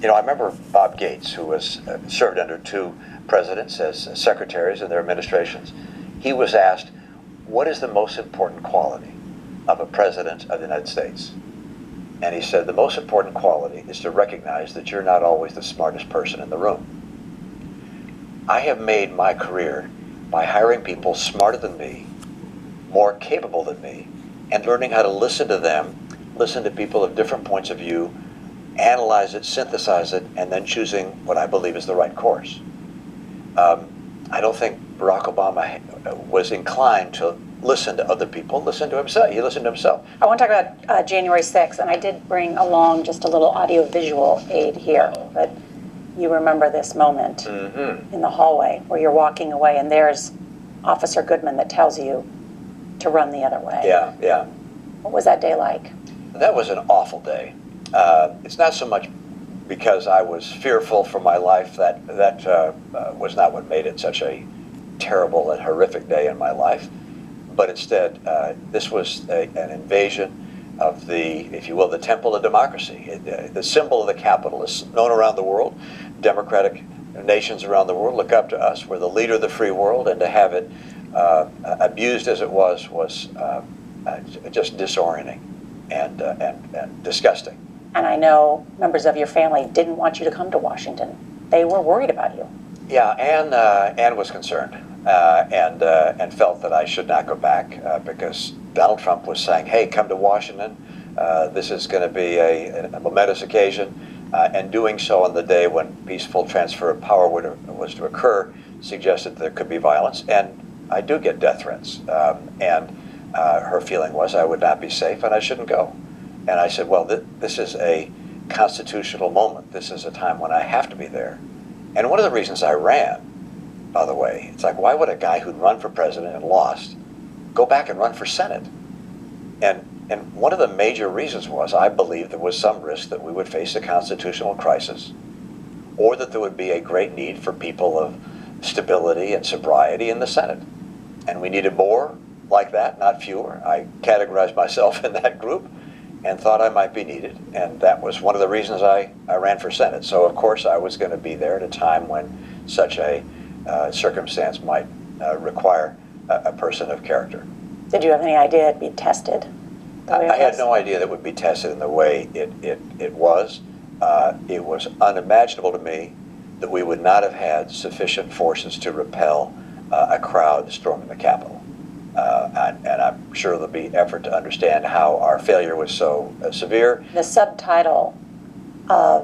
You know, I remember Bob Gates, who was served under two presidents as secretaries in their administrations. He was asked, what is the most important quality of a president of the United States? And he said, the most important quality is to recognize that you're not always the smartest person in the room. I have made my career by hiring people smarter than me, more capable than me, and learning how to listen to them, listen to people of different points of view, analyze it, synthesize it, and then choosing what I believe is the right course. I don't think Barack Obama was inclined to listen to other people, listen to himself. He listened to himself. I want to talk about January 6th, and I did bring along just a little audio-visual aid here, but you remember this moment in the hallway where you're walking away, and there's Officer Goodman that tells you to run the other way. Yeah, yeah. What was that day like? That was an awful day. It's not so much because I was fearful for my life. That was not what made it such a terrible and horrific day in my life. But instead, this was an invasion of the, if you will, the temple of democracy. The symbol of the Capitol is known around the world. Democratic nations around the world look up to us. We're the leader of the free world, and to have it abused as it was just disorienting and disgusting. And I know members of your family didn't want you to come to Washington. They were worried about you. Yeah, Anne was concerned and felt that I should not go back because Donald Trump was saying, hey, come to Washington. This is going to be a momentous occasion. And doing so on the day when peaceful transfer of power was to occur suggested there could be violence. And I do get death threats. Her feeling was I would not be safe and I shouldn't go. And I said, well, this is a constitutional moment. This is a time when I have to be there. And one of the reasons I ran, by the way, it's like, why would a guy who'd run for president and lost go back and run for Senate? And one of the major reasons was I believed there was some risk that we would face a constitutional crisis, or that there would be a great need for people of stability and sobriety in the Senate. And we needed more like that, not fewer. I categorized myself in that group and thought I might be needed. And that was one of the reasons I ran for Senate. So, of course, I was going to be there at a time when such a circumstance might require a person of character. Did you have any idea it'd be tested? I had no idea that it would be tested in the way it was. It was unimaginable to me that we would not have had sufficient forces to repel a crowd storming the Capitol. And I'm sure there'll be effort to understand how our failure was so severe. The subtitle of